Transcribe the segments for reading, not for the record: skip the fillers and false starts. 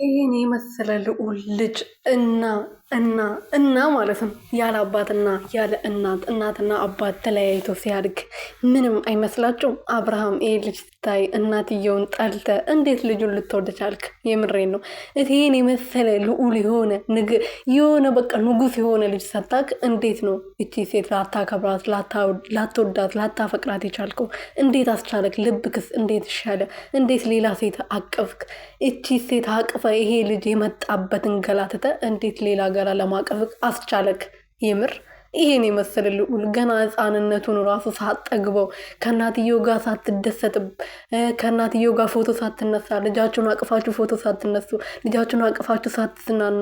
ይሄን የመሰለ ልዑል ልጅ እና ማለት ነው ያለ አባትና ያለ እናትና አባት ተለያይቶ ሲያድግ ምንም አይመስላችሁም? አብርሃም ይሄ ልጅ ስታይ እናትየውን ጠልተ እንዴት ልጁን ልትወድ ቻልክ? የምሬን ነው። ይሄን የመሰለ ልዑል የሆነ በቃ ንጉስ የሆነ ልጅ ሰጣክ። እንዴት ነው እቺ ሴት ላታከብራት፣ ላትወዳት፣ ላታፈቅራት የቻልከው? እንዴት አስቻለክ? ልብክስ እንዴት ይሻለ? እንዴት ሌላ ሴት አቀፍክ? እቺ ሴት አቅፈ ይሄ ልጅ የመጣበትን ገላትተ እንዴት ሌላ ገላ ለማቀፍክ አስቻለክ? የምር ይሄን የመሰለ ልዑል ገና ህፃንነቱን ራሱ ሳትጠግበው ከእናትየው ጋር ሳትደሰት ከእናትየው ጋር ፎቶ ሳትነሳ ልጃችሁን አቅፋችሁ ፎቶ ሳትነሱ ልጃችሁን አቅፋችሁ ሳትዝናኑ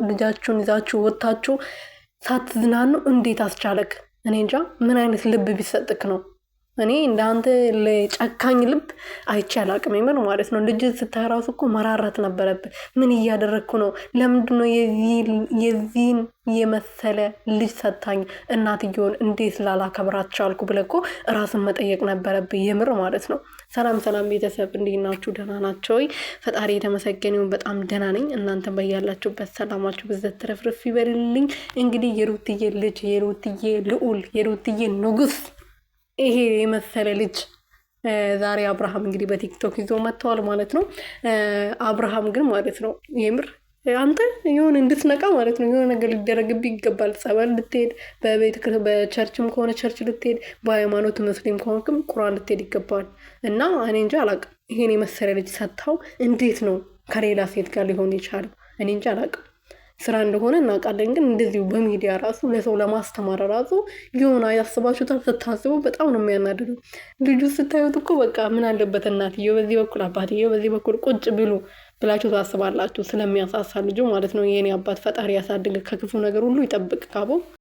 ልጃችሁን ይዛችሁ ወጥታችሁ ሳትዝናኑ እንዴት አስቻለክ? እኔ እንጃ ምን አይነት ልብ ቢሰጥክ ነው? እኔ እንዳንተ ለጨካኝ ልብ አይቼ አላቅም። የምር ማለት ነው። ልጅ ስታይ ራሱ እኮ መራራት ነበረብህ። ምን እያደረግኩ ነው? ለምንድነው የዚህን የመሰለ ልጅ ሰታኝ እናትየውን እንዴት ላላከብራት ቻልኩ ብለህ እኮ ራስን መጠየቅ ነበረብህ። የምር ማለት ነው። ሰላም ቤተሰብ፣ እንዴት ናችሁ? ደህና ናቸው ወይ? ፈጣሪ የተመሰገነውን በጣም ደህና ነኝ። እናንተ በያላችሁበት ሰላማችሁ ብዘት ትረፍርፍ ይበልልኝ። እንግዲህ የሩትዬ ልጅ የሩትዬ ልዑል የሩትዬ ንጉስ ይሄ የመሰለ ልጅ ዛሬ አብርሃም እንግዲህ በቲክቶክ ይዞ መጥተዋል ማለት ነው። አብርሃም ግን ማለት ነው የምር አንተ የሆነ እንድትነቃ ማለት ነው የሆነ ነገር ሊደረግብህ ይገባል። ጸበል ልትሄድ፣ በቸርችም ከሆነ ቸርች ልትሄድ፣ በሃይማኖት ሙስሊም ከሆንክም ቁርአን ልትሄድ ይገባል። እና እኔ እንጃ አላቅም። ይሄን የመሰለ ልጅ ሰጥታው እንዴት ነው ከሌላ ሴት ጋር ሊሆን የቻለው? እኔ እንጃ አላቅም። ስራ እንደሆነ እናውቃለን፣ ግን እንደዚሁ በሚዲያ ራሱ ለሰው ለማስተማር ራሱ የሆነ ያስባችሁታል። ስታስቡ በጣም ነው የሚያናድደው። ልጁ ስታዩት እኮ በቃ ምን አለበት እናትየው በዚህ በኩል አባትየው በዚህ በኩል ቁጭ ብሉ ብላችሁ ታስባላችሁ። ስለሚያሳሳ ልጁ ማለት ነው። የኔ አባት ፈጣሪ ያሳድግ፣ ከክፉ ነገር ሁሉ ይጠብቅ ካቦ